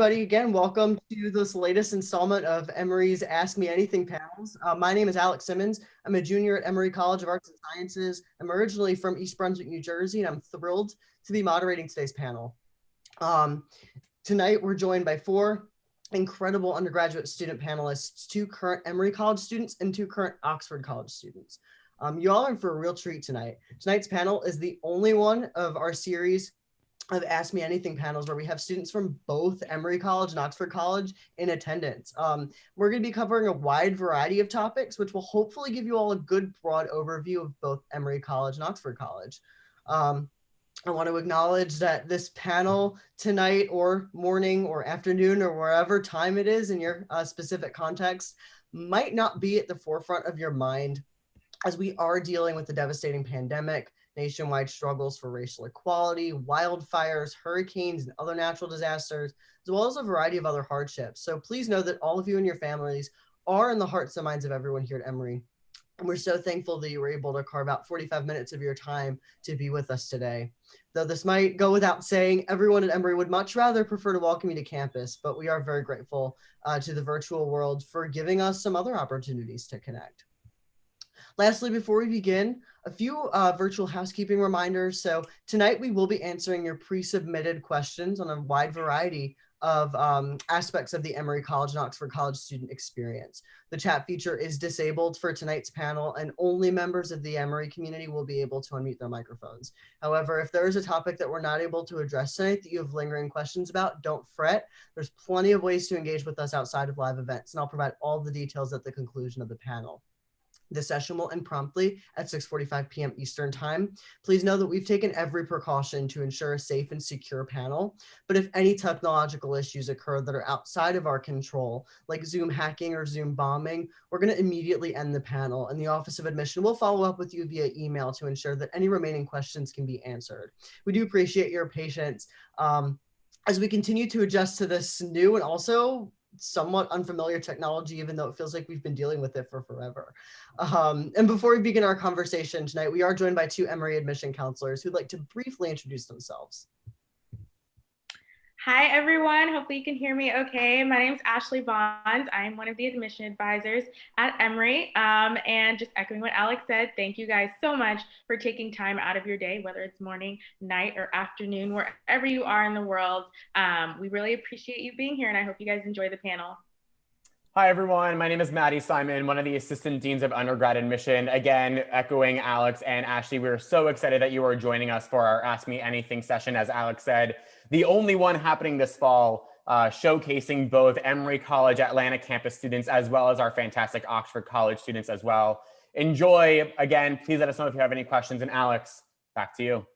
everybody. Again, welcome to this latest installment of Emery's Ask Me Anything panels. My name is Alex Simmons. I'm a junior at Emory College of Arts and Sciences. I'm originally from East Brunswick, New Jersey, and I'm thrilled to be moderating today's panel. Tonight, we're joined by four incredible undergraduate student panelists, two current Emory College students and two current Oxford College students. You all are in for a real treat tonight. Tonight's panel is the only one of our series of Ask Me Anything panels where we have students from both Emory College and Oxford College in attendance. We're going to be covering a wide variety of topics, which will hopefully give you all a good broad overview of both Emory College and Oxford College. I want to acknowledge that this panel tonight or morning or afternoon or wherever time it is in your specific context might not be at the forefront of your mind, as we are dealing with the devastating pandemic, nationwide struggles for racial equality, wildfires, hurricanes, and other natural disasters, as well as a variety of other hardships. So please know that all of you and your families are in the hearts and minds of everyone here at Emory. And we're so thankful that you were able to carve out 45 minutes of your time to be with us today. Though this might go without saying, everyone at Emory would much rather prefer to welcome you to campus, but we are very grateful to the virtual world for giving us some other opportunities to connect. Lastly, before we begin, a few virtual housekeeping reminders. So tonight we will be answering your pre-submitted questions on a wide variety of aspects of the Emory College and Oxford College student experience. The chat feature is disabled for tonight's panel, and only members of the Emory community will be able to unmute their microphones. However, if there is a topic that we're not able to address tonight that you have lingering questions about, don't fret. There's plenty of ways to engage with us outside of live events, and I'll provide all the details at the conclusion of the panel. The session will end promptly at 6:45 p.m. Eastern Time. Please know that we've taken every precaution to ensure a safe and secure panel, but if any technological issues occur that are outside of our control, like Zoom hacking or Zoom bombing, we're going to immediately end the panel, and the Office of Admission will follow up with you via email to ensure that any remaining questions can be answered. We do appreciate your patience as we continue to adjust to this new and also somewhat unfamiliar technology, even though it feels like we've been dealing with it for forever. And before we begin our conversation tonight, we are joined by two Emory admission counselors who'd like to briefly introduce themselves. Hi, everyone. Hopefully you can hear me okay. My name is Ashley Bonds. I'm one of the admission advisors at Emery. And just echoing what Alex said, thank you guys so much for taking time out of your day, whether it's morning, night, or afternoon, wherever you are in the world. We really appreciate you being here, and I hope you guys enjoy the panel. Hi, everyone. My name is Maddie Simon, one of the Assistant Deans of Undergrad Admission. Again, echoing Alex and Ashley, we're so excited that you are joining us for our Ask Me Anything session, as Alex said, the only one happening this fall, showcasing both Emory College Atlanta campus students as well as our fantastic Oxford College students as well. Enjoy. Again, please let us know if you have any questions. And Alex, back to you.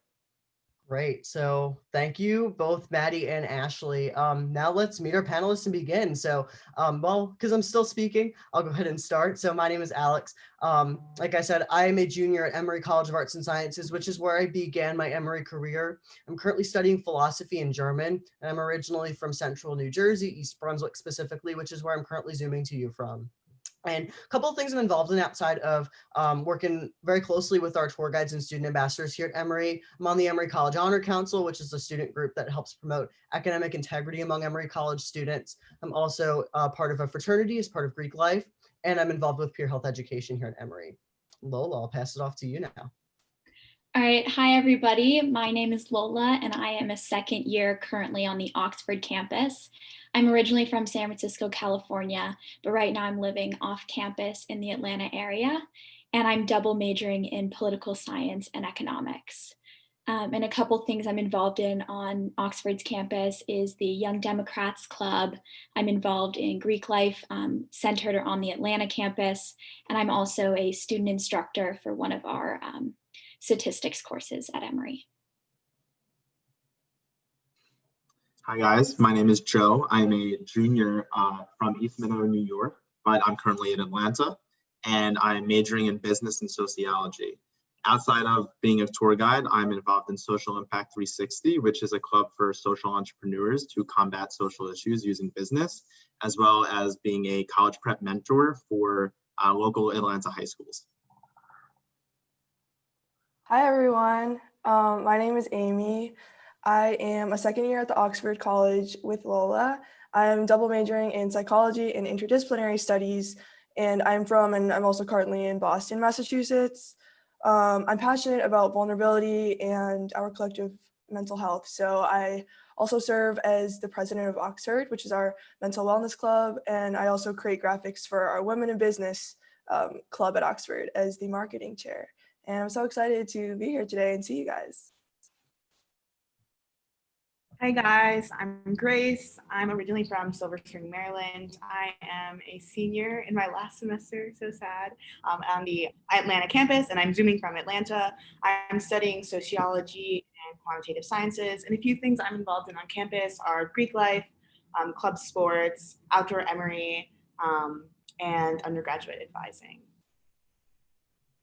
Great. So thank you both, Maddie and Ashley. Now let's meet our panelists and begin. So, well, because I'm still speaking, I'll go ahead and start. So my name is Alex. Like I said, I am a junior at Emory College of Arts and Sciences, which is where I began my Emory career. I'm currently studying philosophy and German, and I'm originally from Central New Jersey, East Brunswick specifically, which is where I'm currently Zooming to you from. And a couple of things I'm involved in outside of working very closely with our tour guides and student ambassadors here at Emory. I'm on the Emory College Honor Council, which is a student group that helps promote academic integrity among Emory College students. I'm also part of a fraternity as part of Greek life, and I'm involved with peer health education here at Emory. Lola, I'll pass it off to you now. All right. Hi, everybody. My name is Lola, and I am a second year currently on the Oxford campus. I'm originally from San Francisco, California, but right now I'm living off campus in the Atlanta area, and I'm double majoring in political science and economics. And a couple things I'm involved in on Oxford's campus is the Young Democrats Club. I'm involved in Greek life centered on the Atlanta campus, and I'm also a student instructor for one of our statistics courses at Emory. Hi guys, my name is Joe. I'm a junior from East Meadow, New York, but I'm currently in Atlanta, and I'm majoring in business and sociology. Outside of being a tour guide, I'm involved in Social Impact 360, which is a club for social entrepreneurs to combat social issues using business, as well as being a college prep mentor for local Atlanta high schools. Hi everyone, my name is Amy. I am a second year at the Oxford College with Lola. I'm double majoring in psychology and interdisciplinary studies, and I'm also currently in Boston, Massachusetts. I'm passionate about vulnerability and our collective mental health. So I also serve as the president of Oxford, which is our mental wellness club, and I also create graphics for our Women in Business club at Oxford as the marketing chair. And I'm so excited to be here today and see you guys. Hi guys, I'm Grace. I'm originally from Silver Spring, Maryland. I am a senior in my last semester, so sad, on the Atlanta campus, and I'm Zooming from Atlanta. I'm studying sociology and quantitative sciences, and a few things I'm involved in on campus are Greek life, club sports, outdoor Emery, and undergraduate advising.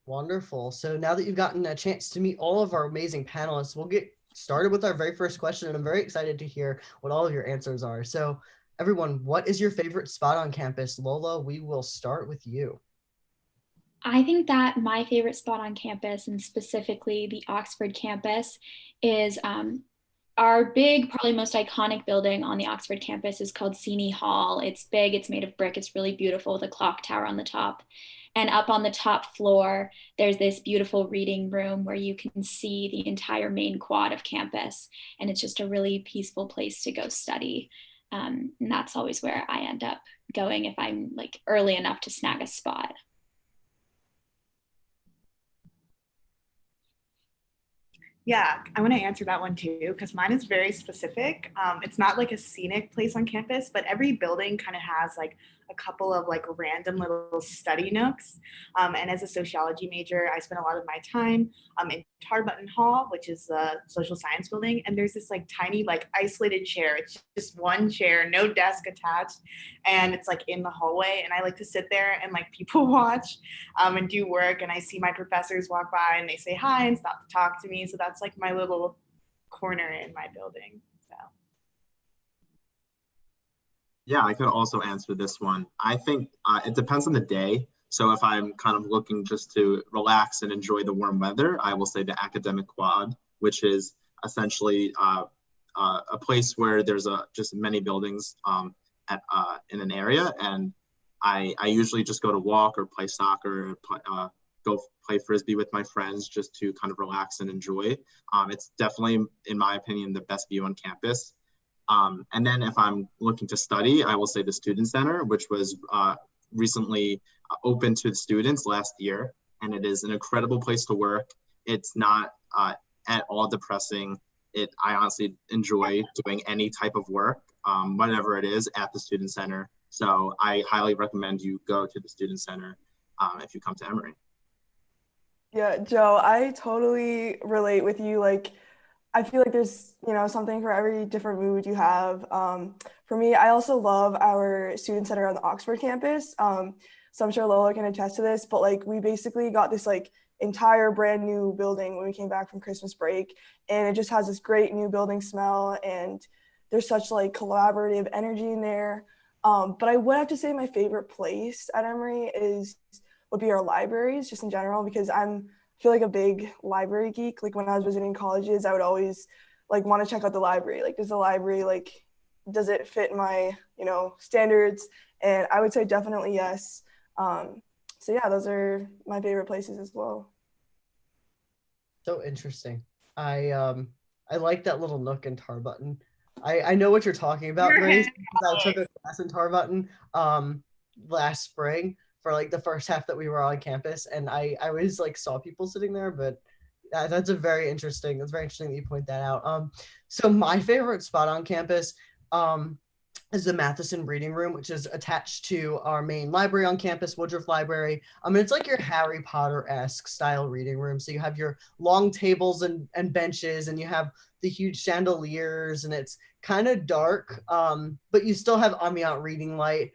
Wonderful. So now that you've gotten a chance to meet all of our amazing panelists, we'll get started with our very first question, and I'm very excited to hear what all of your answers are. So everyone, what is your favorite spot on campus? Lola, we will start with you. I think that my favorite spot on campus, and specifically the Oxford campus, is our big, probably most iconic building on the Oxford campus is called Seeney Hall. It's big, it's made of brick, it's really beautiful with a clock tower on the top. And up on the top floor, there's this beautiful reading room where you can see the entire main quad of campus. And it's just a really peaceful place to go study. And that's always where I end up going if I'm like early enough to snag a spot. Yeah, I want to answer that one too, because mine is very specific. It's not like a scenic place on campus, but every building kind of has like a couple of like random little study nooks. And as a sociology major, I spent a lot of my time in Tarbutton Hall, which is the social science building. And there's this like tiny, like isolated chair. It's just one chair, no desk attached. And it's like in the hallway. And I like to sit there and like people watch and do work. And I see my professors walk by and they say hi and stop to talk to me. So that's like my little corner in my building. So. Yeah, I could also answer this one. I think it depends on the day. So if I'm kind of looking just to relax and enjoy the warm weather, I will say the academic quad, which is essentially a place where there's just many buildings in an area. And I usually just go to walk or play soccer, go play Frisbee with my friends just to kind of relax and enjoy. It's definitely, in my opinion, the best view on campus. And then if I'm looking to study, I will say the Student Center, which was recently open to the students last year. And it is an incredible place to work. It's not at all depressing. I honestly enjoy doing any type of work, whatever it is, at the Student Center. So I highly recommend you go to the Student Center if you come to Emory. Yeah, Joe, I totally relate with you. Like, I feel like there's, something for every different mood you have. For me, I also love our student center on the Oxford campus. So I'm sure Lola can attest to this, but like we basically got this like entire brand new building when we came back from Christmas break, and it just has this great new building smell, and there's such like collaborative energy in there. But I would have to say my favorite place at Emory would be our libraries, just in general, because I feel like a big library geek. Like when I was visiting colleges, I would always like want to check out the library. Like, does it fit my, standards? And I would say definitely yes. So yeah, those are my favorite places as well. So interesting. I like that little nook in Tarbutton. I know what you're talking about, Grace, because I took a class in Tarbutton last spring for like the first half that we were on campus, and I always like saw people sitting there, but that's very interesting that you point that out. So my favorite spot on campus is the Matheson Reading Room, which is attached to our main library on campus, Woodruff Library. It's like your Harry Potter-esque style reading room. So you have your long tables and benches, and you have the huge chandeliers, and it's kind of dark, but you still have ambient reading light.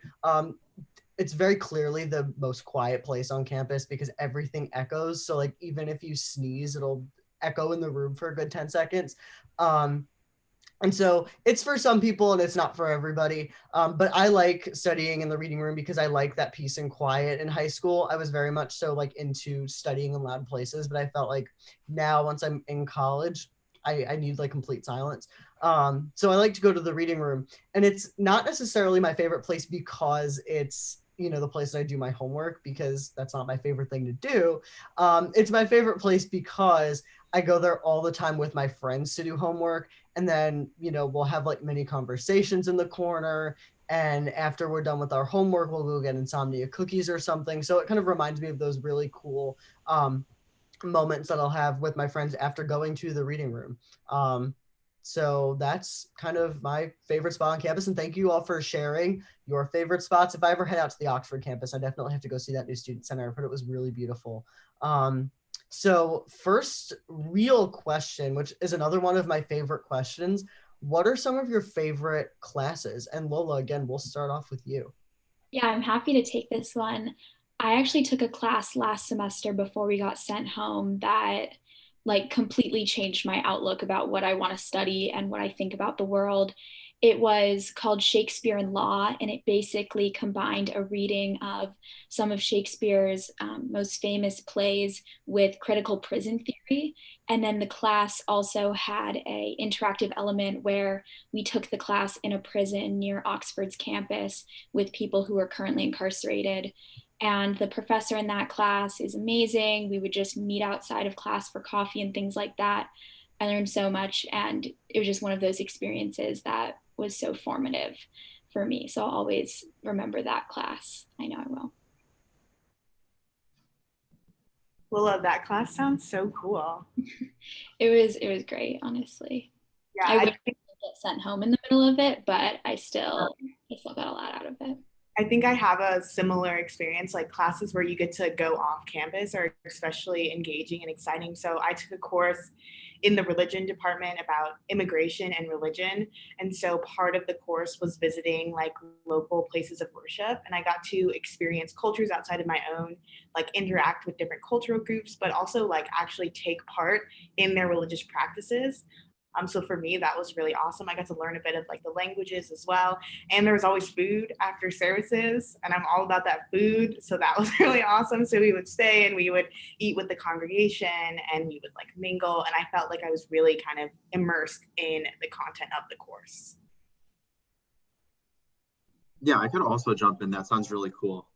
It's very clearly the most quiet place on campus because everything echoes. So like even if you sneeze, it'll echo in the room for a good 10 seconds. And so it's for some people and it's not for everybody. But I like studying in the reading room because I like that peace and quiet. In high school, I was very much so like into studying in loud places, but I felt like now once I'm in college, I need like complete silence. So I like to go to the reading room, and it's not necessarily my favorite place because it's, you know, the place that I do my homework, because that's not my favorite thing to do. It's my favorite place because I go there all the time with my friends to do homework. And then, you know, we'll have like mini conversations in the corner. And after we're done with our homework, we'll go get insomnia cookies or something. So it kind of reminds me of those really cool moments that I'll have with my friends after going to the reading room. So that's kind of my favorite spot on campus. And thank you all for sharing your favorite spots. If I ever head out to the Oxford campus, I definitely have to go see that new student center. I heard it was really beautiful. So first real question, which is another one of my favorite questions. What are some of your favorite classes? And Lola, again, we'll start off with you. Yeah, I'm happy to take this one. I actually took a class last semester before we got sent home that like completely changed my outlook about what I want to study and what I think about the world. It was called Shakespearean Law, and it basically combined a reading of some of Shakespeare's most famous plays with critical prison theory. And then the class also had a interactive element where we took the class in a prison near Oxford's campus with people who are currently incarcerated. And the professor in that class is amazing. We would just meet outside of class for coffee and things like that. I learned so much, and it was just one of those experiences that was so formative for me. So I'll always remember that class. I know I will. Willa, that class sounds so cool. It was great, honestly. Yeah, I wish I could get sent home in the middle of it, but I still got a lot out of it. I think I have a similar experience. Like classes where you get to go off campus are especially engaging and exciting. So I took a course in the religion department about immigration and religion. And so part of the course was visiting like local places of worship. And I got to experience cultures outside of my own, like interact with different cultural groups, but also like actually take part in their religious practices. So for me, that was really awesome. I got to learn a bit of like the languages as well. And there was always food after services, and I'm all about that food. So that was really awesome. So we would stay and we would eat with the congregation and we would like mingle. And I felt like I was really kind of immersed in the content of the course. Yeah, I could also jump in. That sounds really cool.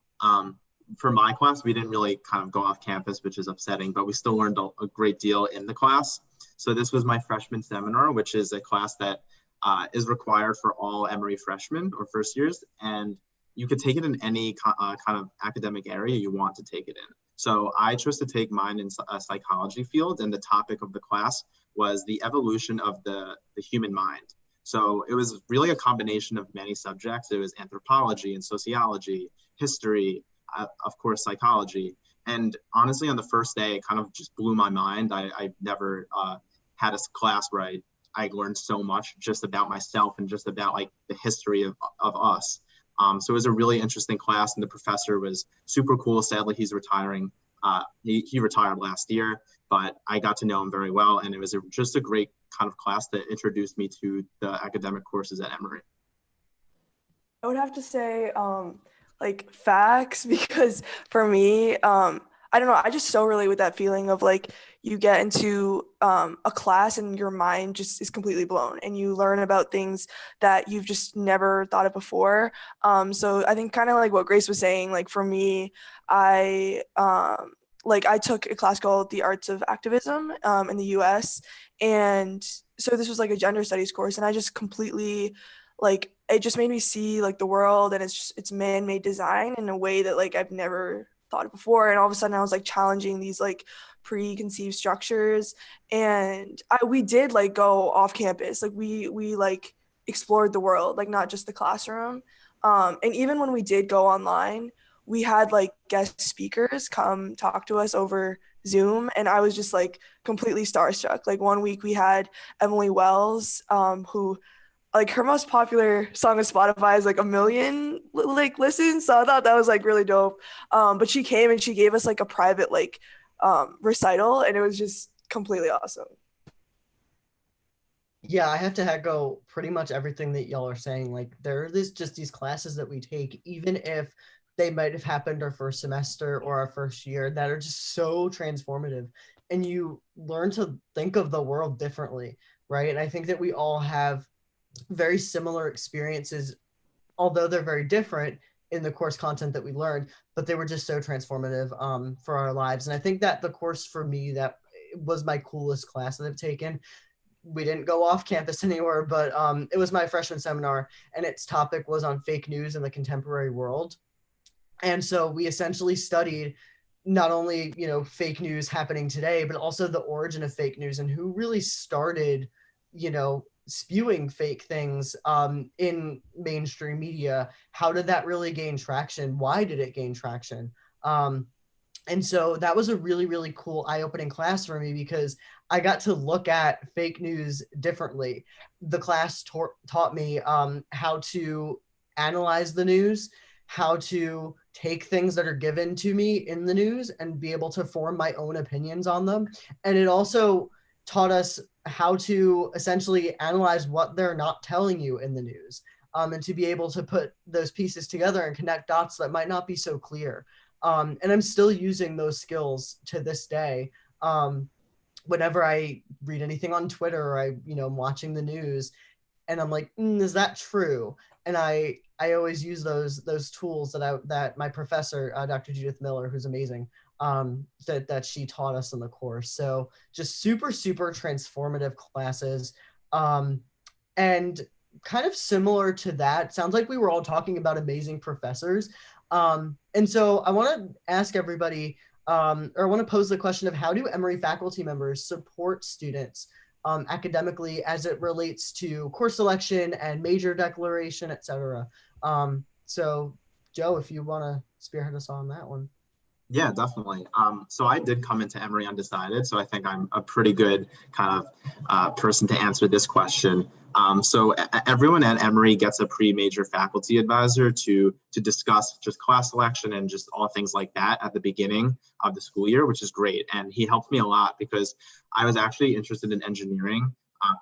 For my class, we didn't really kind of go off campus, which is upsetting, but we still learned a great deal in the class. So this was my freshman seminar, which is a class that is required for all Emory freshmen or first years. And you could take it in any kind of academic area you want to take it in. So I chose to take mine in a psychology field, and the topic of the class was the evolution of the human mind. So it was really a combination of many subjects. It was anthropology and sociology, history, of course, psychology. And honestly, on the first day, it kind of just blew my mind. I never had a class where I learned so much just about myself and just about like the history of us. So it was a really interesting class, and the professor was super cool. Sadly, he's retiring. He retired last year, but I got to know him very well. And it was just a great kind of class that introduced me to the academic courses at Emory. I would have to say like facts, because for me, I don't know, I just so relate with that feeling of like you get into a class and your mind just is completely blown and you learn about things that you've just never thought of before. So I think kind of like what Grace was saying, like for me, I took a class called the Arts of Activism in the US. And so this was like a gender studies course, and I just completely like, it just made me see like the world and it's man-made design in a way that like I've never thought of before. And all of a sudden I was like challenging these like preconceived structures. And we did like go off campus, like we like explored the world, like not just the classroom. And even when we did go online, we had like guest speakers come talk to us over Zoom, and I was just like completely starstruck. Like one week we had Emily Wells, who like her most popular song on Spotify is like 1 million like listens. So I thought that was like really dope. But she came and she gave us like a private like recital, and it was just completely awesome. Yeah, I have to echo pretty much everything that y'all are saying. Like there are just these classes that we take, even if they might have happened our first semester or our first year, that are just so transformative. and you learn to think of the world differently, right? And I think that we all have very similar experiences, although they're very different in the course content that we learned, but they were just so transformative for our lives. And I think that the course for me that was my coolest class that I've taken, we didn't go off campus anywhere, but it was my freshman seminar, and its topic was on fake news in the contemporary world. And so we essentially studied not only, fake news happening today, but also the origin of fake news and who really started, spewing fake things in mainstream media. How did that really gain traction? Why did it gain traction? And so that was a really, really cool eye-opening class for me, because I got to look at fake news differently. The class taught me how to analyze the news, how to take things that are given to me in the news and be able to form my own opinions on them. And it also taught us how to essentially analyze what they're not telling you in the news, and to be able to put those pieces together and connect dots that might not be so clear. And I'm still using those skills to this day. Whenever I read anything on Twitter, or I'm watching the news, and I'm like, is that true? And I always use those tools that my professor, Dr. Judith Miller, who's amazing, that she taught us in the course. So just super, super transformative classes. And kind of similar to that, sounds like we were all talking about amazing professors. And so I want to ask everybody, or I want to pose the question of, how do Emory faculty members support students academically as it relates to course selection and major declaration, et cetera? So Joe, if you want to spearhead us on that one. Yeah, definitely. So I did come into Emory undecided, so I think I'm a pretty good kind of person to answer this question. So everyone at Emory gets a pre-major faculty advisor to discuss just class selection and just all things like that at the beginning of the school year, which is great. And he helped me a lot because I was actually interested in engineering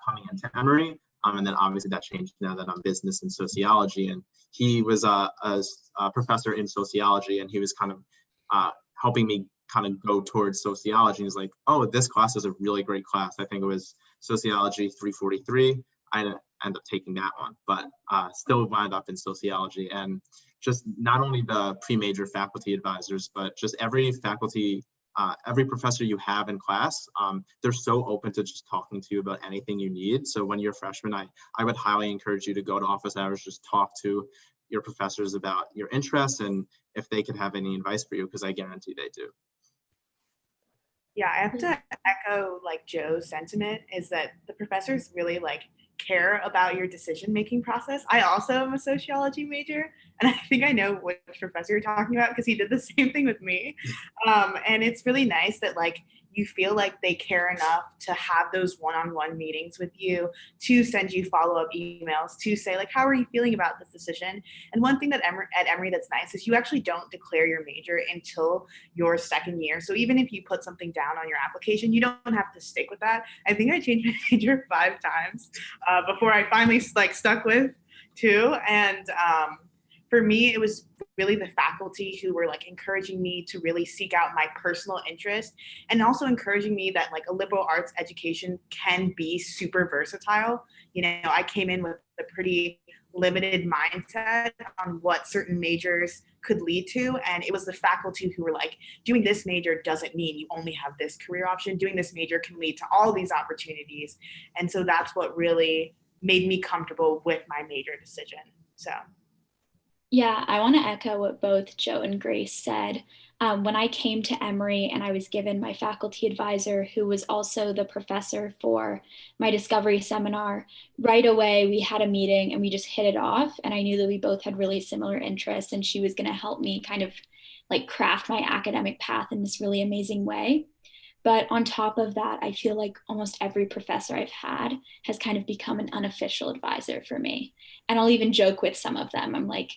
coming into Emory. And then obviously that changed now that I'm business and sociology. And he was a professor in sociology, and he was kind of helping me kind of go towards sociology. He's like, oh, this class is a really great class. I think it was Sociology 343. I ended up taking that one, but still wound up in sociology. And just not only the pre-major faculty advisors, but just every faculty, every professor you have in class, they're so open to just talking to you about anything you need. So when you're a freshman, I would highly encourage you to go to office hours, just talk to your professors about your interests and if they could have any advice for you, because I guarantee they do. Yeah, I have to echo like Joe's sentiment, is that the professors really care about your decision-making process. I also am a sociology major, and I think I know which professor you're talking about because he did the same thing with me. And it's really nice that you feel like they care enough to have those one-on-one meetings with you, to send you follow-up emails, to say how are you feeling about this decision? And one thing that at Emory that's nice is you actually don't declare your major until your second year. So even if you put something down on your application, you don't have to stick with that. I think I changed my major 5 times before I finally stuck with 2. And for me, it was really the faculty who were encouraging me to really seek out my personal interest, and also encouraging me that a liberal arts education can be super versatile. I came in with a pretty limited mindset on what certain majors could lead to, and it was the faculty who were doing this major doesn't mean you only have this career option. Doing this major can lead to all these opportunities. And so that's what really made me comfortable with my major decision. So yeah, I want to echo what both Joe and Grace said. When I came to Emory and I was given my faculty advisor, who was also the professor for my discovery seminar, right away we had a meeting and we just hit it off. And I knew that we both had really similar interests, and she was going to help me kind of craft my academic path in this really amazing way. But on top of that, I feel like almost every professor I've had has kind of become an unofficial advisor for me. And I'll even joke with some of them. I'm like,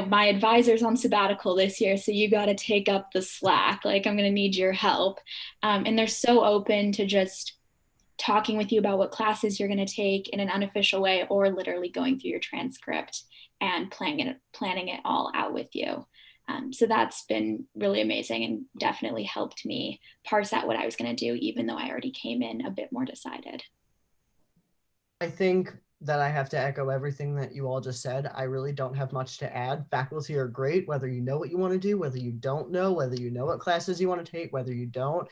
my advisor's on sabbatical this year, so you got to take up the slack. I'm going to need your help. And they're so open to just talking with you about what classes you're going to take in an unofficial way, or literally going through your transcript and planning it all out with you. So that's been really amazing and definitely helped me parse out what I was going to do, even though I already came in a bit more decided. I think that I have to echo everything that you all just said. I really don't have much to add. Faculty are great, whether you know what you want to do, whether you don't know, whether you know what classes you want to take, whether you don't,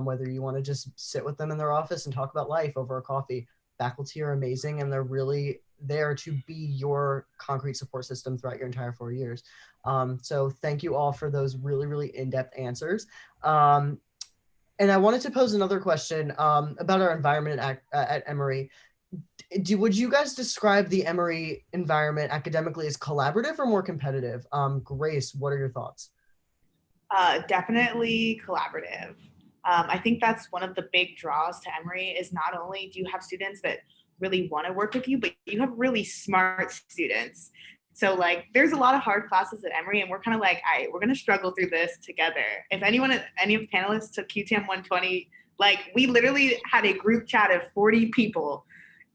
whether you want to just sit with them in their office and talk about life over a coffee. Faculty are amazing, and they're really there to be your concrete support system throughout your entire 4 years. So thank you all for those really, really in-depth answers. And I wanted to pose another question about our environment at Emory. Would you guys describe the Emory environment academically as collaborative or more competitive? Grace, what are your thoughts? Definitely collaborative. I think that's one of the big draws to Emory is not only do you have students that really want to work with you, but you have really smart students. So like there's a lot of hard classes at Emory and we're kind of like, all right, we're going to struggle through this together. If any of the panelists took QTM 120, like we literally had a group chat of 40 people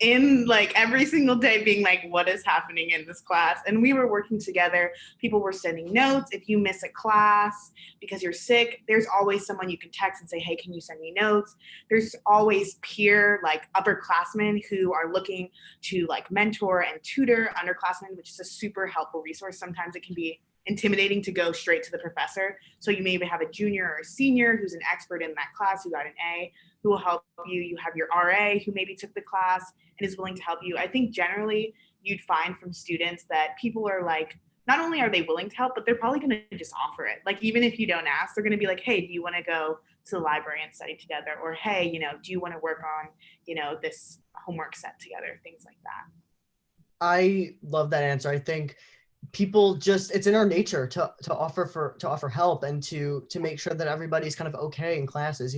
in like every single day being like, what is happening in this class? And we were working together. People were sending notes. If you miss a class because you're sick, there's always someone you can text and say, hey, can you send me notes? There's always peer like upperclassmen who are looking to like mentor and tutor underclassmen, which is a super helpful resource. Sometimes it can be intimidating to go straight to the professor. So you maybe have a junior or a senior who's an expert in that class who got an A, who will help you. You have your RA who maybe took the class and is willing to help you. I think generally you'd find from students that people are like, not only are they willing to help, but they're probably going to just offer it. Like, even if you don't ask, they're going to be like, hey, do you want to go to the library and study together? Or, hey, do you want to work on, this homework set together? Things like that. I love that answer. I think people just, it's in our nature to offer help and to make sure that everybody's kind of okay in classes.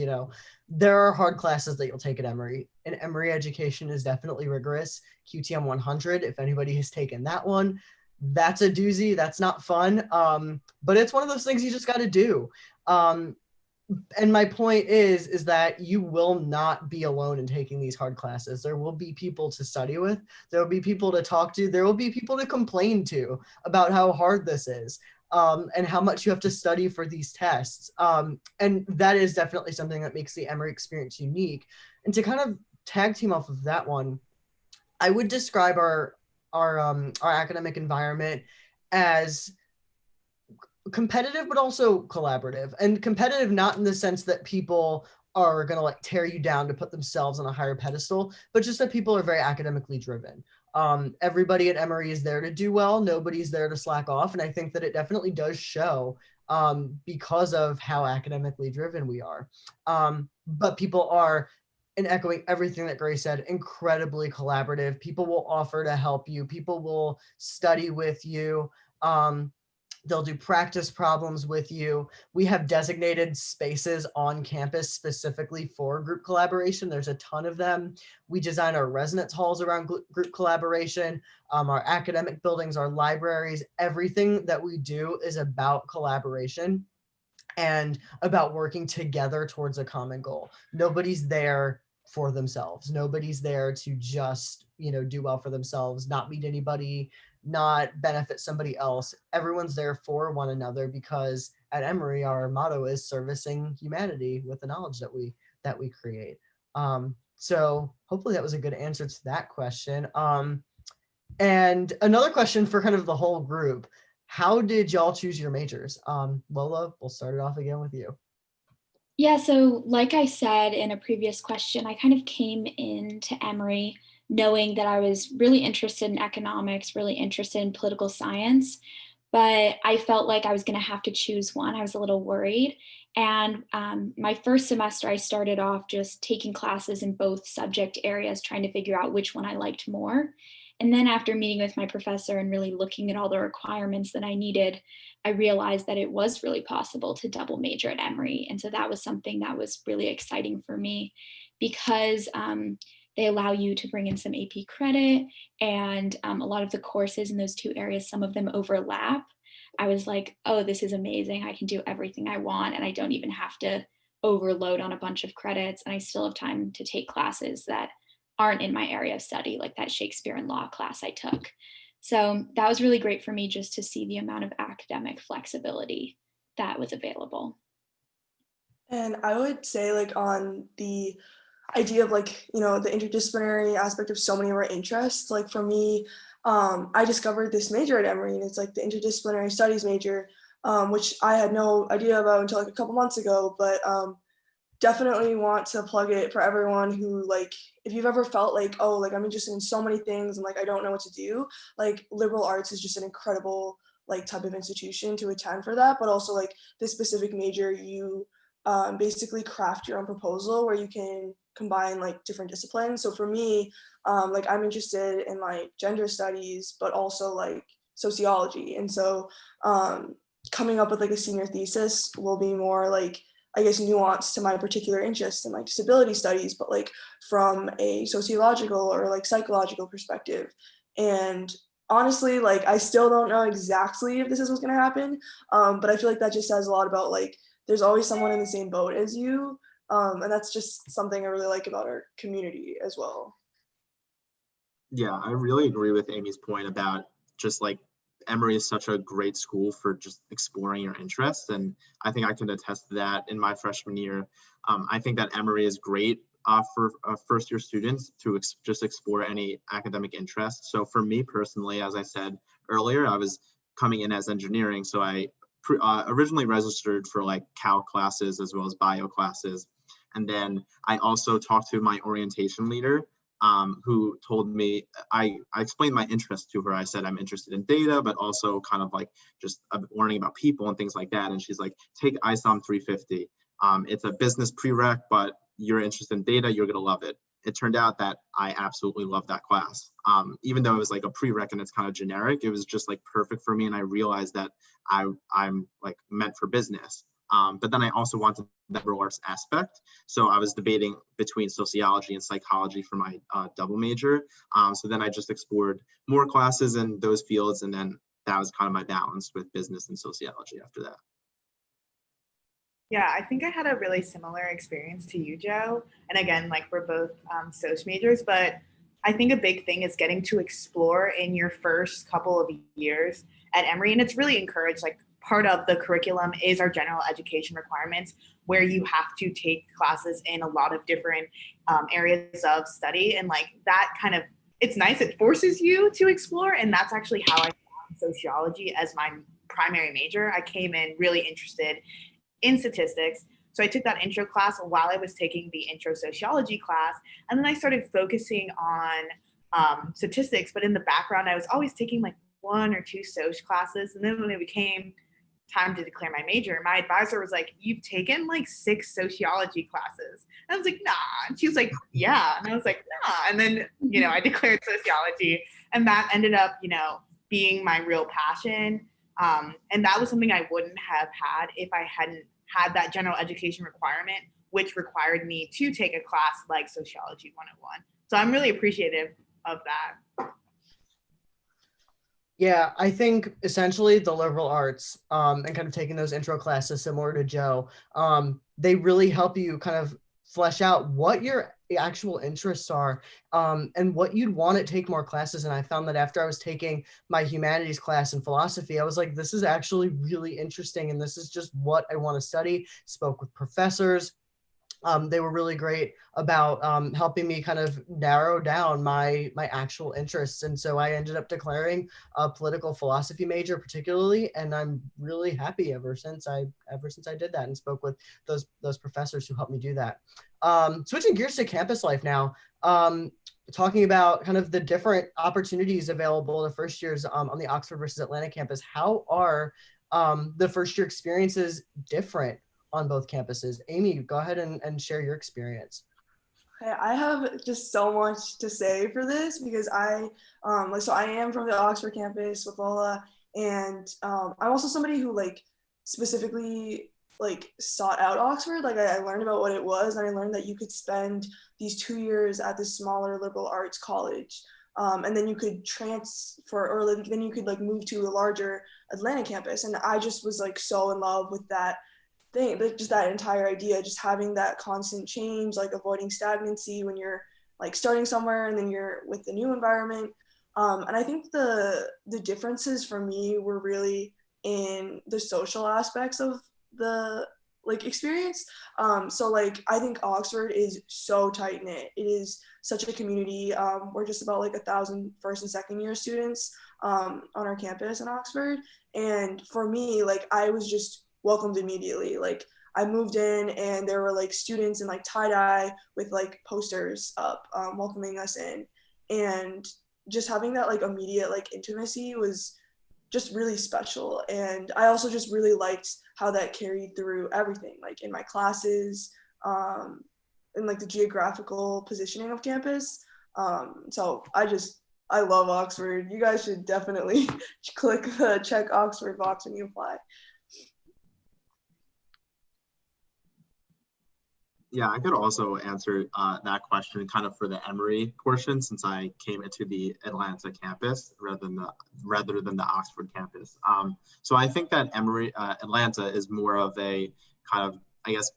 There are hard classes that you'll take at Emory, and Emory education is definitely rigorous. QTM 100, if anybody has taken that one, that's a doozy. That's not fun, but it's one of those things you just got to do. And my point is that you will not be alone in taking these hard classes. There will be people to study with. There will be people to talk to. There will be people to complain to about how hard this is, and how much you have to study for these tests. And that is definitely something that makes the Emory experience unique. And to kind of tag team off of that one, I would describe our academic environment as competitive, but also collaborative. And competitive not in the sense that people are going to like tear you down to put themselves on a higher pedestal, but just that people are very academically driven. Everybody at Emory is there to do well. Nobody's there to slack off. And I think that it definitely does show because of how academically driven we are. But people are, and echoing everything that Grace said, incredibly collaborative. People will offer to help you. People will study with you. They'll do practice problems with you. We have designated spaces on campus specifically for group collaboration. There's a ton of them. We design our residence halls around group collaboration, our academic buildings, our libraries. Everything that we do is about collaboration and about working together towards a common goal. Nobody's there for themselves. Nobody's there to just, do well for themselves, not meet anybody, not benefit somebody else. Everyone's there for one another because at Emory, our motto is servicing humanity with the knowledge that we create. So hopefully that was a good answer to that question. And another question for kind of the whole group: how did y'all choose your majors? Lola, we'll start it off again with you. Yeah, so like I said in a previous question, I kind of came into Emory knowing that I was really interested in economics, really interested in political science, but I felt like I was going to have to choose one. I was a little worried. And my first semester, I started off just taking classes in both subject areas, trying to figure out which one I liked more. And then after meeting with my professor and really looking at all the requirements that I needed, I realized that it was really possible to double major at Emory. And so that was something that was really exciting for me because they allow you to bring in some AP credit, and a lot of the courses in those two areas, some of them overlap. I was like, oh, this is amazing. I can do everything I want, and I don't even have to overload on a bunch of credits, and I still have time to take classes that aren't in my area of study, like that Shakespearean Law class I took. So that was really great for me just to see the amount of academic flexibility that was available. And I would say, like, on the idea of, like, you know, the interdisciplinary aspect of so many of our interests, like for me, I discovered this major at Emory, and it's like the interdisciplinary studies major, which I had no idea about until like a couple months ago, but definitely want to plug it for everyone who, like, if you've ever felt like, oh, like I'm interested in so many things and like I don't know what to do, like liberal arts is just an incredible like type of institution to attend for that. But also like this specific major, you basically craft your own proposal where you can combine like different disciplines. So for me, like I'm interested in like gender studies, but also like sociology. And so coming up with like a senior thesis will be more like, I guess, nuanced to my particular interest in like disability studies, but like from a sociological or like psychological perspective. And honestly, like I still don't know exactly if this is what's going to happen, but I feel like that just says a lot about like there's always someone in the same boat as you, and that's just something I really like about our community as well. Yeah, I really agree with Amy's point about just like Emory is such a great school for just exploring your interests. And I think I can attest to that in my freshman year. I think that Emory is great for first year students to just explore any academic interest. So for me personally, as I said earlier, I was coming in as engineering. So I originally registered for like Cal classes as well as bio classes. And then I also talked to my orientation leader, who told me, I explained my interest to her. I said, I'm interested in data, but also kind of like just learning about people and things like that. And she's like, take ISOM 350. It's a business prereq, but you're interested in data, you're gonna love it. It turned out that I absolutely loved that class. Even though it was like a prereq and it's kind of generic, it was just like perfect for me. And I realized that I'm like meant for business. But then I also wanted the liberal arts aspect. So I was debating between sociology and psychology for my double major. So then I just explored more classes in those fields. And then that was kind of my balance with business and sociology after that. Yeah, I think I had a really similar experience to you, Joe. And again, like we're both soc majors, but I think a big thing is getting to explore in your first couple of years at Emory. And it's really encouraged, like part of the curriculum is our general education requirements, where you have to take classes in a lot of different areas of study. And like that kind of, it's nice, it forces you to explore. And that's actually how I found sociology as my primary major. I came in really interested in statistics. So I took that intro class while I was taking the intro sociology class. And then I started focusing on statistics, but in the background, I was always taking like 1 or 2 soc classes. And then when it became time to declare my major, my advisor was like, you've taken like 6 sociology classes. And I was like, nah. And she was like, yeah. And I was like, nah. And then, I declared sociology, and that ended up, being my real passion. And that was something I wouldn't have had if I hadn't had that general education requirement, which required me to take a class like Sociology 101. So I'm really appreciative of that. Yeah, I think essentially the liberal arts and kind of taking those intro classes similar to Joe, they really help you kind of flesh out what your actual interests are and what you'd want to take more classes. And I found that after I was taking my humanities class in philosophy, I was like, this is actually really interesting. And this is just what I want to study. Spoke with professors. They were really great about helping me kind of narrow down my actual interests. And so I ended up declaring a political philosophy major particularly, and I'm really happy ever since I did that and spoke with those professors who helped me do that. Switching gears to campus life now, talking about kind of the different opportunities available to first years on the Oxford versus Atlanta campus. How are the first year experiences different on both campuses? Amy, go ahead and share your experience. I have just so much to say for this because I am from the Oxford campus with Lola, and I'm also somebody who like specifically like sought out Oxford. Like I learned about what it was, and I learned that you could spend these 2 years at this smaller liberal arts college, and then you could transfer, or then you could like move to a larger Atlanta campus. And I just was like so in love with that thing, like just that entire idea, just having that constant change, like avoiding stagnancy when you're like starting somewhere and then you're with the new environment. And I think the differences for me were really in the social aspects of the like experience. So like I think Oxford is so tight knit. It is such a community. We're just about like 1,000 first and second year students on our campus in Oxford. And for me, like I was just welcomed immediately. Like I moved in and there were like students in like tie-dye with like posters up welcoming us in. And just having that like immediate like intimacy was just really special. And I also just really liked how that carried through everything, like in my classes, and like the geographical positioning of campus. So I love Oxford. You guys should definitely click the check Oxford box when you apply. Yeah, I could also answer that question kind of for the Emory portion, since I came into the Atlanta campus rather than the Oxford campus. So I think that Emory Atlanta is more of a kind of, I guess,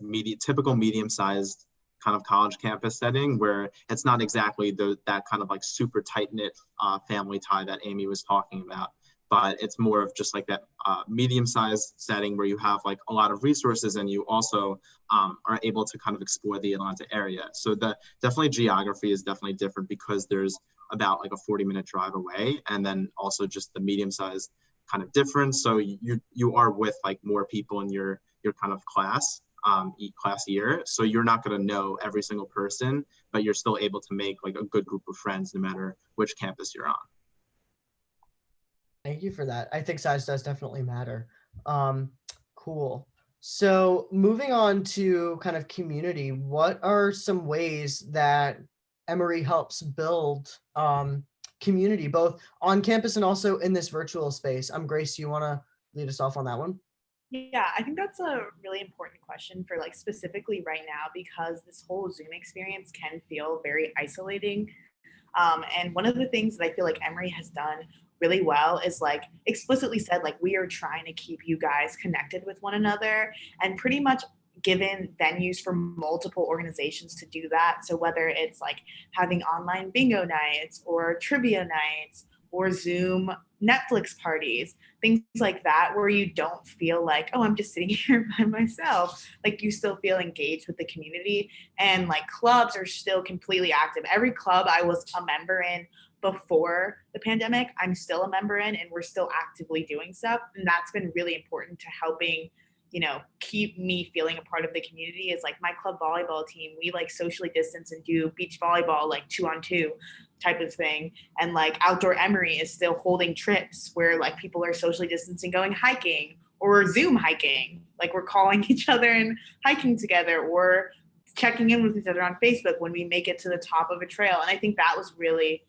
typical medium-sized kind of college campus setting, where it's not exactly that kind of like super tight-knit family tie that Amy was talking about. But it's more of just like that medium-sized setting where you have like a lot of resources, and you also are able to kind of explore the Atlanta area. So definitely geography is definitely different, because there's about like a 40-minute drive away, and then also just the medium-sized kind of difference. So you are with like more people in your kind of class year. So you're not going to know every single person, but you're still able to make like a good group of friends no matter which campus you're on. Thank you for that. I think size does definitely matter. Cool. So moving on to kind of community, what are some ways that Emery helps build community, both on campus and also in this virtual space? Grace, you want to lead us off on that one? Yeah, I think that's a really important question for like specifically right now, because this whole Zoom experience can feel very isolating. And one of the things that I feel like Emery has done really well is like explicitly said, like, we are trying to keep you guys connected with one another, and pretty much given venues for multiple organizations to do that. So whether it's like having online bingo nights or trivia nights or Zoom Netflix parties, things like that, where you don't feel like, oh, I'm just sitting here by myself. Like you still feel engaged with the community, and like clubs are still completely active. Every club I was a member in before the pandemic, I'm still a member in, and we're still actively doing stuff. And that's been really important to helping, keep me feeling a part of the community. Is like my club volleyball team, we like socially distance and do beach volleyball, like 2-on-2 type of thing. And like Outdoor Emery is still holding trips where like people are socially distancing, going hiking or Zoom hiking. Like we're calling each other and hiking together, or checking in with each other on Facebook when we make it to the top of a trail. And I think that was really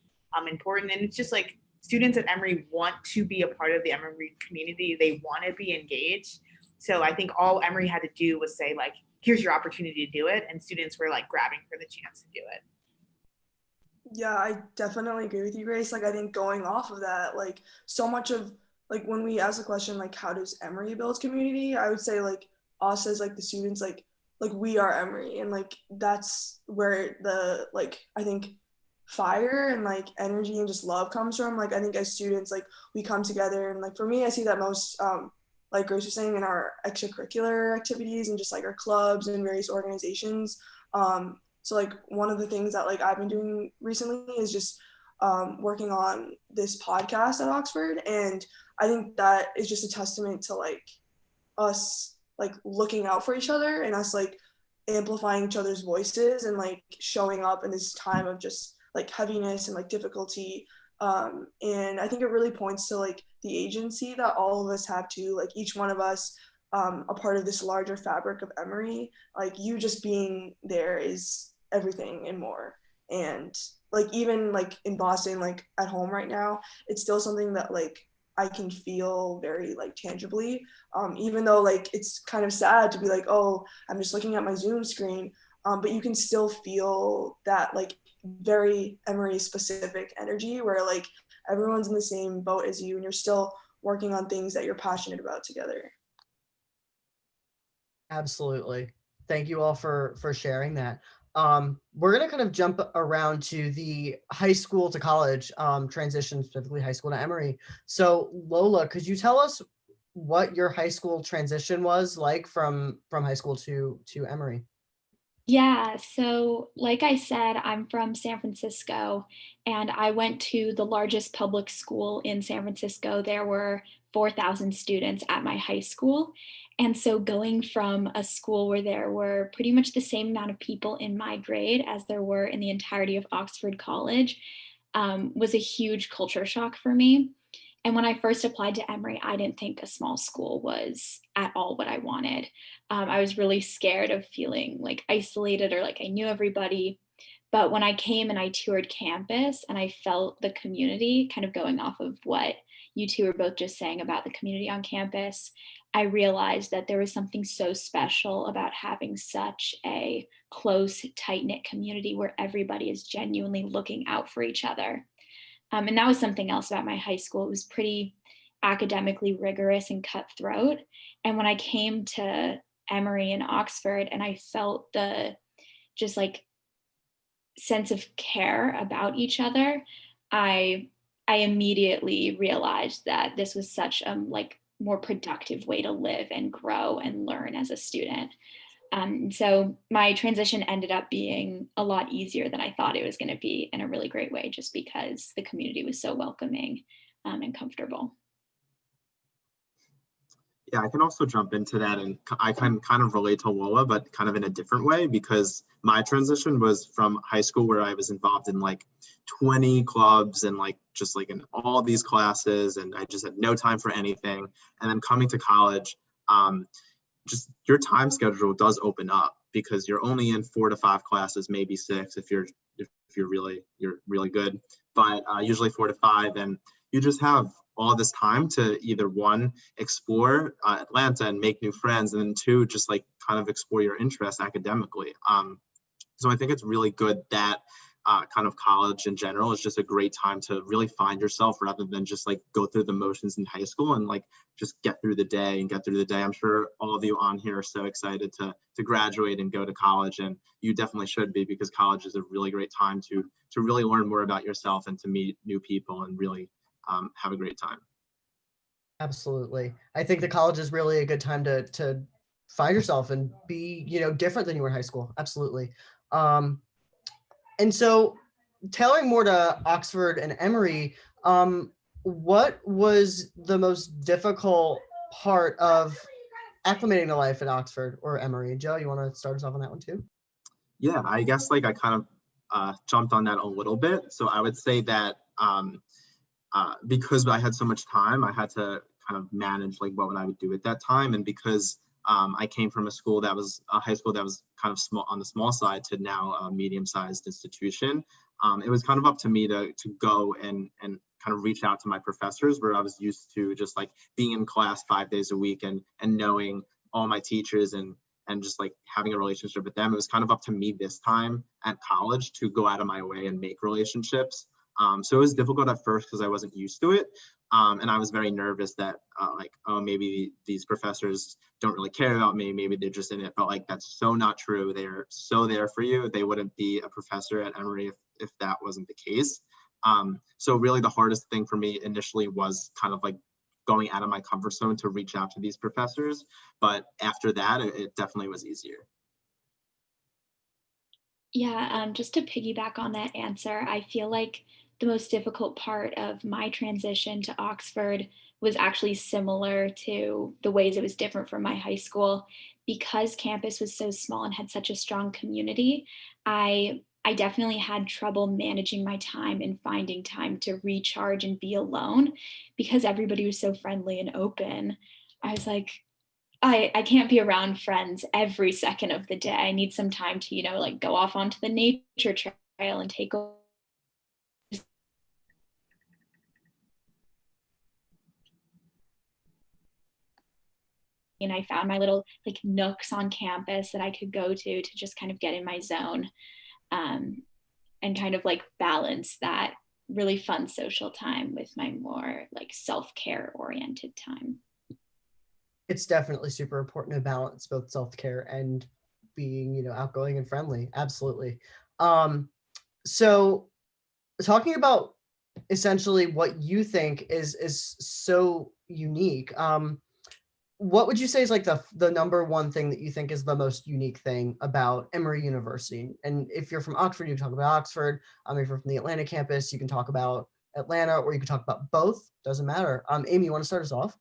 important. And it's just like students at Emory want to be a part of the Emory community. They want to be engaged. So I think all Emory had to do was say, like, here's your opportunity to do it. And students were like grabbing for the chance to do it. Yeah, I definitely agree with you, Grace. Like, I think going off of that, like, so much of, like, when we ask the question, like, how does Emory build community? I would say, like, us as, like, the students, like we are Emory. And, like, that's where the, like, I think fire and, like, energy and just love comes from. Like, I think as students, like, we come together. And, like, for me, I see that most, like Grace was saying, in our extracurricular activities and just, like, our clubs and various organizations. So like one of the things that like I've been doing recently is just working on this podcast at Oxford. And I think that is just a testament to like us like looking out for each other and us like amplifying each other's voices and like showing up in this time of just like heaviness and like difficulty. And I think it really points to like the agency that all of us have to, like each one of us a part of this larger fabric of Emery. Like you just being there is everything and more. And like even like in Boston, like at home right now, it's still something that like I can feel very like tangibly, even though like it's kind of sad to be like, oh, I'm just looking at my Zoom screen, but you can still feel that like very Emory specific energy where like everyone's in the same boat as you and you're still working on things that you're passionate about together. Absolutely. Thank you all for sharing that. We're going to kind of jump around to the high school to college transition, specifically high school to Emory. So Lola, could you tell us what your high school transition was like from high school to Emory? Yeah, so like I said, I'm from San Francisco and I went to the largest public school in San Francisco. There were 4,000 students at my high school. And so going from a school where there were pretty much the same amount of people in my grade as there were in the entirety of Oxford College was a huge culture shock for me. And when I first applied to Emory, I didn't think a small school was at all what I wanted. I was really scared of feeling like isolated or like I knew everybody. But when I came and I toured campus and I felt the community, kind of going off of what you two were both just saying about the community on campus, I realized that there was something so special about having such a close, tight-knit community where everybody is genuinely looking out for each other. And that was something else about my high school. It was pretty academically rigorous and cutthroat. And when I came to Emory and Oxford and I felt the just like sense of care about each other, I immediately realized that this was such a like more productive way to live and grow and learn as a student. So my transition ended up being a lot easier than I thought it was going to be in a really great way, just because the community was so welcoming and comfortable. Yeah, I can also jump into that, and I can kind of relate to Lola, but kind of in a different way, because my transition was from high school where I was involved in like 20 clubs and like just like in all these classes, and I just had no time for anything. And then coming to college, just your time schedule does open up because you're only in 4 to 5 classes, maybe 6 if you're really good, but usually 4 to 5, and you just have all this time to either one, explore Atlanta and make new friends, and then two, just like kind of explore your interests academically. So I think it's really good that kind of college in general is just a great time to really find yourself rather than just like go through the motions in high school and like just get through the day and get through the day. I'm sure all of you on here are so excited to graduate and go to college, and you definitely should be, because college is a really great time to really learn more about yourself and to meet new people and really have a great time. Absolutely. I think the college is really a good time to find yourself and be, different than you were in high school. Absolutely. And so tailoring more to Oxford and Emory, what was the most difficult part of acclimating to life at Oxford or Emory? Joe, you want to start us off on that one too? Yeah, I guess like I kind of jumped on that a little bit. So I would say that because I had so much time, I had to kind of manage like what I would do at that time. And because I came from a school that was a high school that was kind of small on the small side to now a medium-sized institution, it was kind of up to me to go and kind of reach out to my professors, where I was used to just like being in class 5 days a week and knowing all my teachers and just like having a relationship with them. It was kind of up to me this time at college to go out of my way and make relationships. So it was difficult at first because I wasn't used to it. And I was very nervous that like, oh, maybe these professors don't really care about me. Maybe they're just in it. But like, that's so not true. They're so there for you. They wouldn't be a professor at Emory if that wasn't the case. So really the hardest thing for me initially was kind of like going out of my comfort zone to reach out to these professors. But after that, it definitely was easier. Yeah, just to piggyback on that answer, I feel like the most difficult part of my transition to Oxford was actually similar to the ways it was different from my high school. Because campus was so small and had such a strong community, I definitely had trouble managing my time and finding time to recharge and be alone because everybody was so friendly and open. I was like, I can't be around friends every second of the day. I need some time to, like go off onto the nature trail and take a and I found my little like nooks on campus that I could go to just kind of get in my zone and kind of like balance that really fun social time with my more like self-care oriented time. It's definitely super important to balance both self-care and being, outgoing and friendly. Absolutely. So talking about essentially what you think is so unique, what would you say is like the number one thing that you think is the most unique thing about Emory University? And if you're from Oxford, you can talk about Oxford. If you're from the Atlanta campus, you can talk about Atlanta, or you can talk about both. Doesn't matter. Amy, you want to start us off?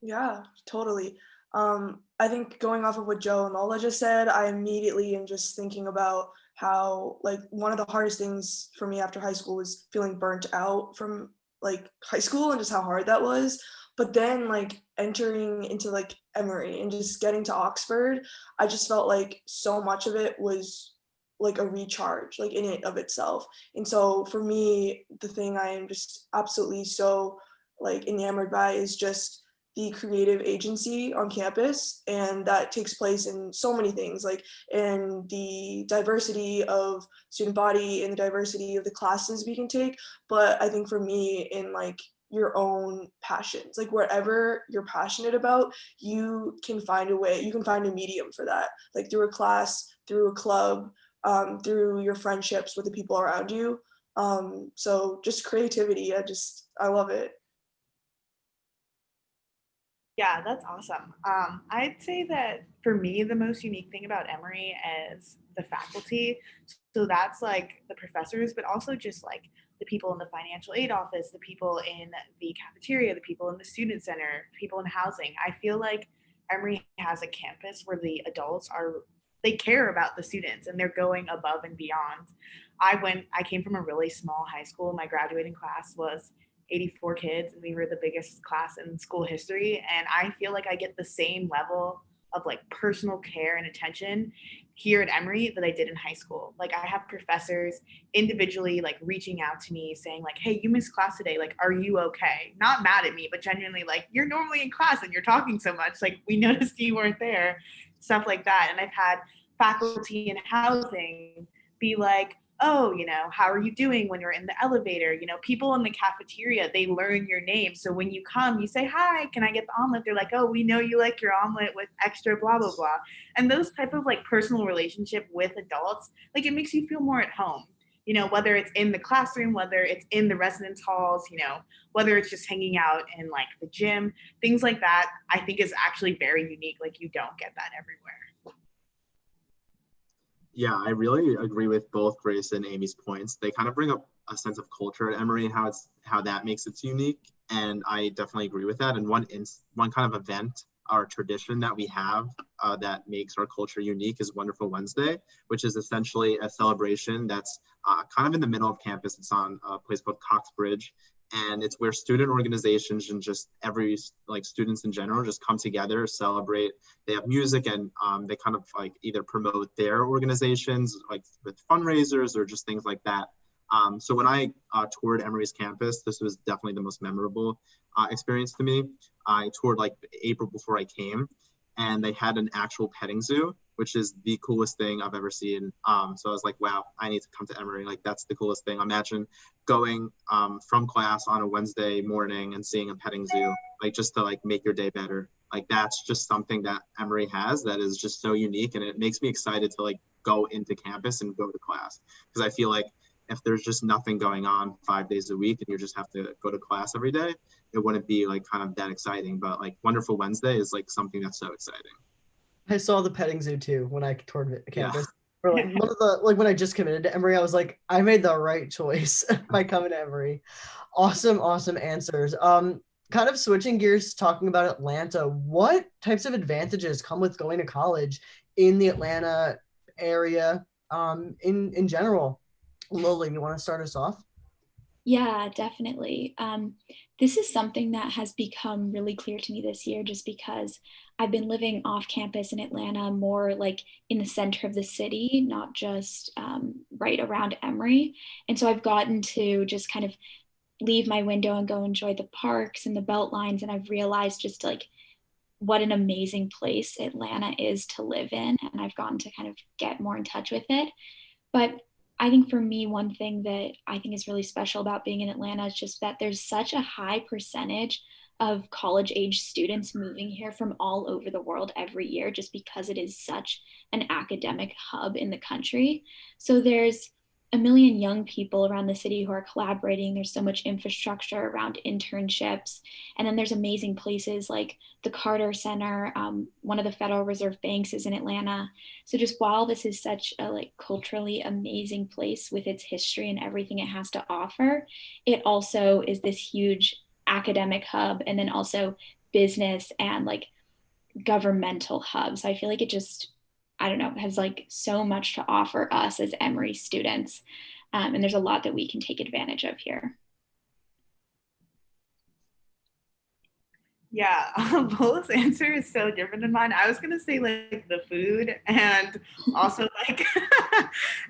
Yeah, totally. I think going off of what Joe and Lola just said, I immediately am just thinking about how like one of the hardest things for me after high school was feeling burnt out from like high school and just how hard that was. But then like entering into like Emory and just getting to Oxford, I just felt like so much of it was like a recharge, like in it of itself. And so for me, the thing I am just absolutely so like enamored by is just the creative agency on campus, and that takes place in so many things, like in the diversity of student body and the diversity of the classes we can take. But I think for me, in like your own passions, like wherever you're passionate about, you can find a way, you can find a medium for that, like through a class, through a club, through your friendships with the people around you. So just creativity, I love it. Yeah, that's awesome. I'd say that for me, the most unique thing about Emory is the faculty. So that's like the professors, but also just like the people in the financial aid office, the people in the cafeteria, the people in the student center, people in housing. I feel like Emory has a campus where the adults they care about the students and they're going above and beyond. I came from a really small high school. My graduating class was 84 kids and we were the biggest class in school history, and I feel like I get the same level of like personal care and attention here at Emory that I did in high school. Like I have professors individually like reaching out to me saying like, hey, you missed class today, like are you okay? Not mad at me, but genuinely like, you're normally in class and you're talking so much, like we noticed you weren't there, stuff like that. And I've had faculty in housing be like, oh, how are you doing when you're in the elevator? People in the cafeteria, they learn your name. So when you come, you say, hi, can I get the omelet? They're like, oh, we know you like your omelet with extra blah, blah, blah. And those type of like personal relationship with adults, like it makes you feel more at home, whether it's in the classroom, whether it's in the residence halls, whether it's just hanging out in like the gym, things like that, I think is actually very unique. Like you don't get that everywhere. Yeah, I really agree with both Grace and Amy's points. They kind of bring up a sense of culture at Emory and how that makes it unique. And I definitely agree with that. And one kind of event or tradition that we have that makes our culture unique is Wonderful Wednesday, which is essentially a celebration that's kind of in the middle of campus. It's on a place called Cox Bridge. And it's where student organizations and just students in general just come together, celebrate. They have music and they kind of like either promote their organizations like with fundraisers or just things like that. So when I toured Emory's campus, this was definitely the most memorable experience to me. I toured like April before I came, and they had an actual petting zoo, which is the coolest thing I've ever seen. So I was like, wow, I need to come to Emory. Like that's the coolest thing. Imagine going from class on a Wednesday morning and seeing a petting zoo, like just to like make your day better. Like that's just something that Emory has that is just so unique, and it makes me excited to like go into campus and go to class, because I feel like if there's just nothing going on 5 days a week and you just have to go to class every day, it wouldn't be like kind of that exciting. But like Wonderful Wednesday is like something that's so exciting. I saw the petting zoo too when I toured campus. Yeah. Or like one of the when I just committed to Emory, I was like, I made the right choice by coming to Emory. Awesome answers. Kind of switching gears, talking about Atlanta. What types of advantages come with going to college in the Atlanta area? In general, Lily, you want to start us off? Yeah, definitely. This is something that has become really clear to me this year just because I've been living off campus in Atlanta, more like in the center of the city, not just right around Emory. And so I've gotten to just kind of leave my window and go enjoy the parks and the belt lines. And I've realized just like what an amazing place Atlanta is to live in. And I've gotten to kind of get more in touch with it. But I think for me, one thing that I think is really special about being in Atlanta is just that there's such a high percentage of college age students moving here from all over the world every year, just because it is such an academic hub in the country. So there's a million young people around the city who are collaborating. There's so much infrastructure around internships. And then there's amazing places like the Carter Center. One of the Federal Reserve banks is in Atlanta. So just while this is such a like culturally amazing place with its history and everything it has to offer, it also is this huge academic hub, and then also business and like governmental hub. So I feel like it just, I don't know, has like so much to offer us as Emory students. And there's a lot that we can take advantage of here. Yeah, Bola's answer is so different than mine. I was gonna say like the food and also like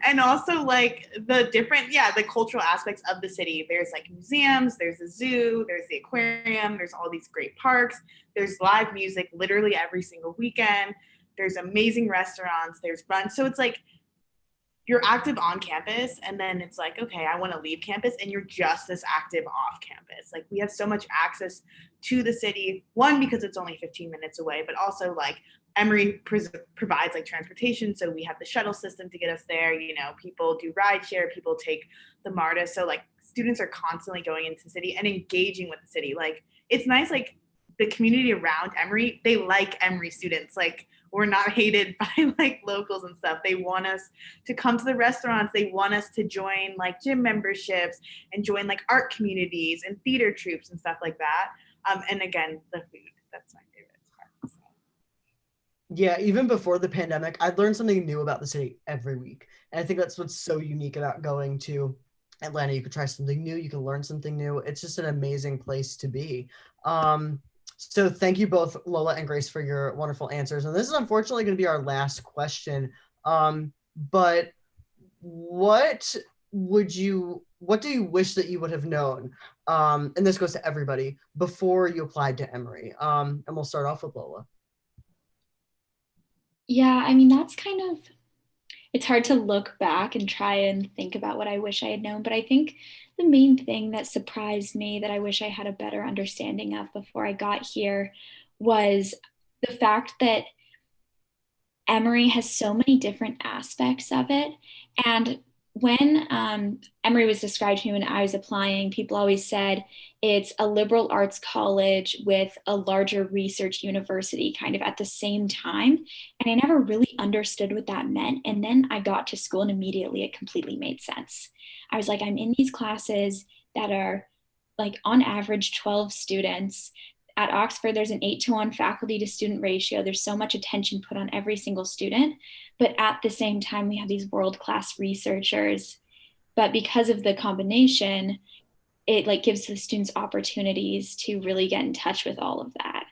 and also like the different, yeah, the cultural aspects of the city. There's like museums, there's a zoo, there's the aquarium, there's all these great parks, there's live music literally every single weekend, there's amazing restaurants, there's brunch. So it's like you're active on campus, and then it's like, okay, I want to leave campus, and you're just as active off campus. Like we have so much access to the city, one, because it's only 15 minutes away, but also like Emory provides like transportation. So we have the shuttle system to get us there. You know, people do rideshare, people take the MARTA. So like students are constantly going into the city and engaging with the city. Like it's nice, like the community around Emory, they like Emory students. Like we're not hated by like locals and stuff. They want us to come to the restaurants. They want us to join like gym memberships and join like art communities and theater troupes and stuff like that. And again, the food, that's my favorite part. So. Yeah, even before the pandemic, I'd learned something new about the city every week. And I think that's what's so unique about going to Atlanta. You could try something new, you can learn something new. It's just an amazing place to be. So thank you both, Lola and Grace, for your wonderful answers. And this is unfortunately going to be our last question. But what do you wish that you would have known? And this goes to everybody before you applied to Emory. And we'll start off with Lola. Yeah, I mean, that's kind of, it's hard to look back and try and think about what I wish I had known. But I think the main thing that surprised me that I wish I had a better understanding of before I got here was the fact that Emory has so many different aspects of it. And when Emory was described to me when I was applying, people always said it's a liberal arts college with a larger research university kind of at the same time. And I never really understood what that meant. And then I got to school and immediately it completely made sense. I was like, I'm in these classes that are like on average 12 students. At Oxford, there's an 8-to-1 faculty to student ratio. There's so much attention put on every single student. But at the same time, we have these world-class researchers. But because of the combination, it like gives the students opportunities to really get in touch with all of that.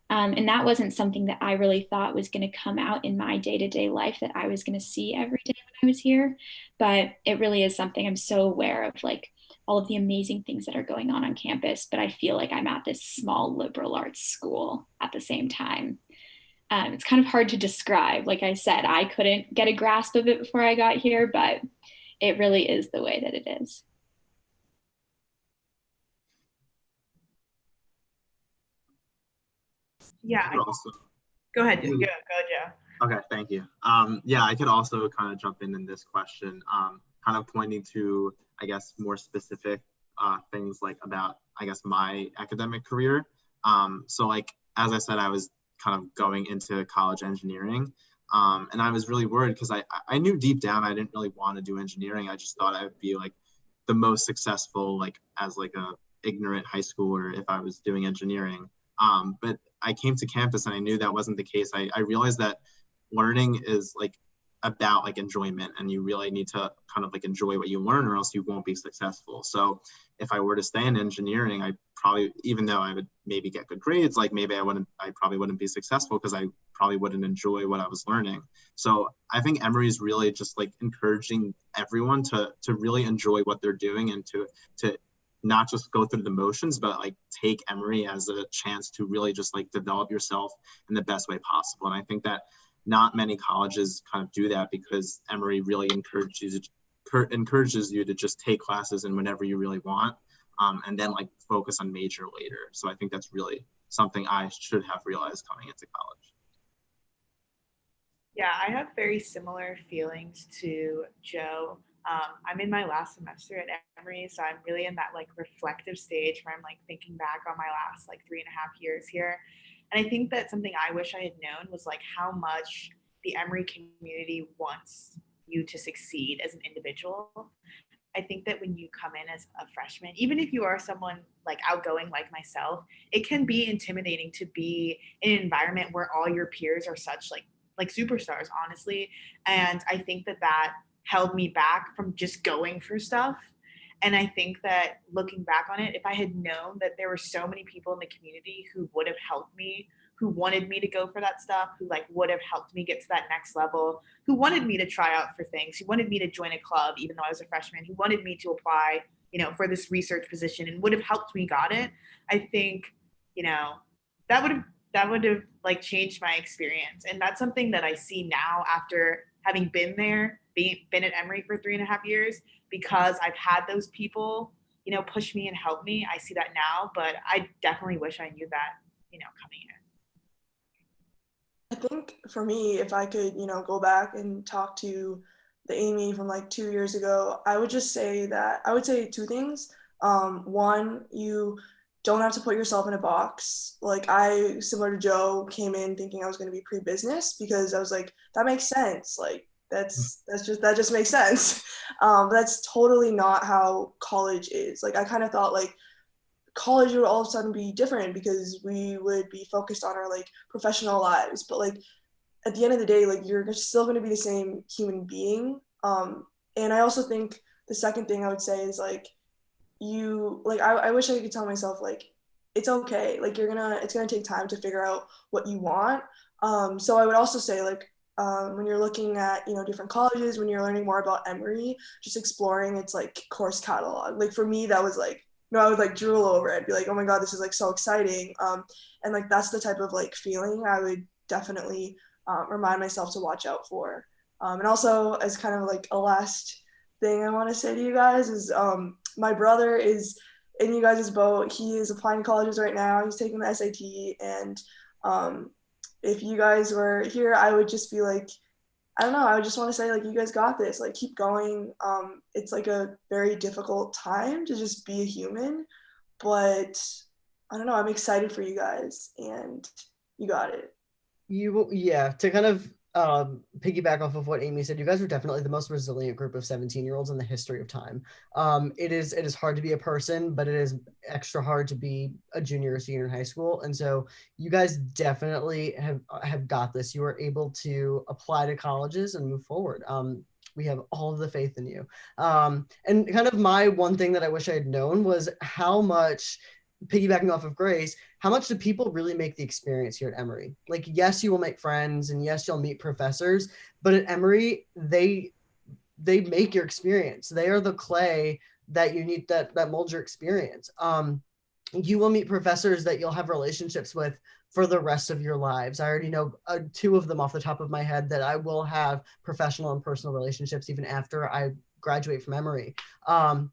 And that wasn't something that I really thought was going to come out in my day-to-day life that I was going to see every day when I was here. But it really is something I'm so aware of, like all of the amazing things that are going on campus, but I feel like I'm at this small liberal arts school at the same time. It's kind of hard to describe. Like I said, I couldn't get a grasp of it before I got here, but it really is the way that it is. Yeah. Go ahead, Joe. Okay, thank you. Yeah, I could also kind of jump in this question, kind of pointing to, I guess, more specific things like about, I guess, my academic career. So like, as I said, I was kind of going into college engineering, and I was really worried because I knew deep down I didn't really want to do engineering. I just thought I would be like the most successful, like as like a ignorant high schooler if I was doing engineering. But I came to campus and I knew that wasn't the case. I realized that learning is like about like enjoyment, and you really need to kind of like enjoy what you learn or else you won't be successful. So if I were to stay in engineering, I probably, even though I would maybe get good grades, like maybe I probably wouldn't be successful because I probably wouldn't enjoy what I was learning. So I think Emory is really just like encouraging everyone to really enjoy what they're doing and to not just go through the motions, but like take Emory as a chance to really just like develop yourself in the best way possible. And I think that not many colleges kind of do that because Emory really encourages you to just take classes and whenever you really want. and then like focus on major later. So I think that's really something I should have realized coming into college. Yeah, I have very similar feelings to Joe. I'm in my last semester at Emory, so I'm really in that like reflective stage where I'm like thinking back on my last like 3.5 years here. And I think that something I wish I had known was like how much the Emory community wants you to succeed as an individual. I think that when you come in as a freshman, even if you are someone like outgoing like myself, it can be intimidating to be in an environment where all your peers are such like superstars, honestly. And I think that that held me back from just going for stuff. And I think that looking back on it, if I had known that there were so many people in the community who would have helped me, who wanted me to go for that stuff, who like would have helped me get to that next level, who wanted me to try out for things, who wanted me to join a club, even though I was a freshman, who wanted me to apply, for this research position and would have helped me got it. I think, that would have like changed my experience. And that's something that I see now after having been there, been at Emory for 3.5 years, because I've had those people, push me and help me. I see that now, but I definitely wish I knew that, coming in. I think for me, if I could, go back and talk to the Amy from like 2 years ago, I would say two things. One, you don't have to put yourself in a box. Like I, similar to Joe, came in thinking I was going to be pre-business because I was like, that makes sense. Like that just makes sense. But that's totally not how college is. Like I kind of thought like college would all of a sudden be different because we would be focused on our like professional lives, but like at the end of the day, like you're still going to be the same human being. And I also think the second thing I would say is like I wish I could tell myself like it's okay, like it's gonna take time to figure out what you want. So I would also say like when you're looking at different colleges, when you're learning more about Emory, just exploring its like course catalog. Like for me, that was like I would like drool over it. I'd be like, oh my God, this is like so exciting. And like that's the type of like feeling I would definitely remind myself to watch out for. And also, as kind of like a last thing I want to say to you guys is my brother is in you guys' boat. He is applying to colleges right now. He's taking the SAT. And if you guys were here, I would just be like, I don't know. I would just want to say, like, you guys got this. Like, keep going. It's like a very difficult time to just be a human, but I don't know. I'm excited for you guys, and you got it. To kind of piggyback off of what Amy said, you guys are definitely the most resilient group of 17-year-olds in the history of time. It is hard to be a person, but it is extra hard to be a junior or senior in high school. And so you guys definitely have got this. You are able to apply to colleges and move forward. We have all of the faith in you. And kind of my one thing that I wish I had known was how much, piggybacking off of Grace, how much do people really make the experience here at Emory? Like, yes, you will make friends and yes, you'll meet professors, but at Emory, they make your experience. They are the clay that you need that molds your experience. You will meet professors that you'll have relationships with for the rest of your lives. I already know 2 of them off the top of my head that I will have professional and personal relationships even after I graduate from Emory.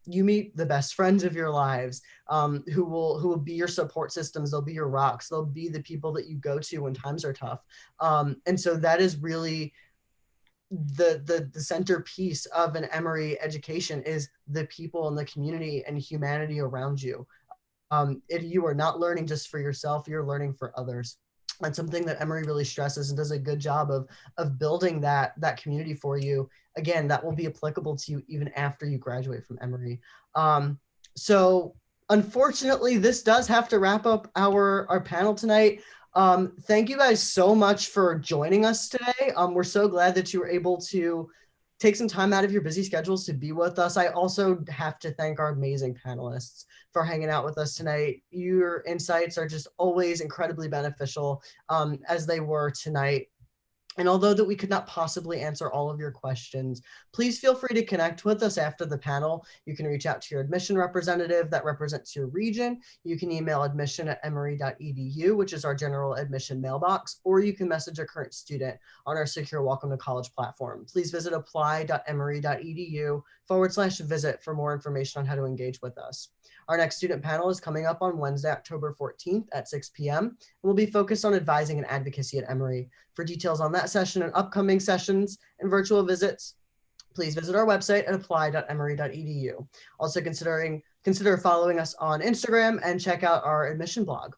You meet the best friends of your lives, who will be your support systems. They'll be your rocks. They'll be the people that you go to when times are tough. And so that is really the centerpiece of an Emory education, is the people and the community and humanity around you. If you are not learning just for yourself, you're learning for others. That's something that Emory really stresses and does a good job of building that community for you. Again, that will be applicable to you even after you graduate from Emory. So unfortunately, this does have to wrap up our panel tonight. Thank you guys so much for joining us today. We're so glad that you were able to take some time out of your busy schedules to be with us. I also have to thank our amazing panelists for hanging out with us tonight. Your insights are just always incredibly beneficial, as they were tonight. And although that we could not possibly answer all of your questions, please feel free to connect with us after the panel. You can reach out to your admission representative that represents your region. You can email admission@emory.edu, which is our general admission mailbox, or you can message a current student on our secure Welcome to College platform. Please visit apply.emory.edu/visit for more information on how to engage with us. Our next student panel is coming up on Wednesday, October 14th at 6 p.m. and will be focused on advising and advocacy at Emory. For details on that session and upcoming sessions and virtual visits, please visit our website at apply.emory.edu. Also consider following us on Instagram and check out our admission blog.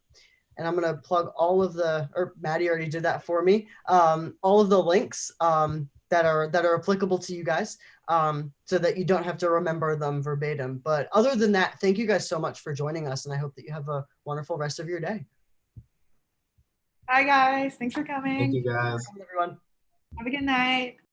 And I'm going to plug all of or Maddie already did that for me, all of the links that are applicable to you guys, so that you don't have to remember them verbatim. But other than that, thank you guys so much for joining us, and I hope that you have a wonderful rest of your day. Bye, guys. Thanks for coming. Thank you, guys. Thanks, everyone. Have a good night.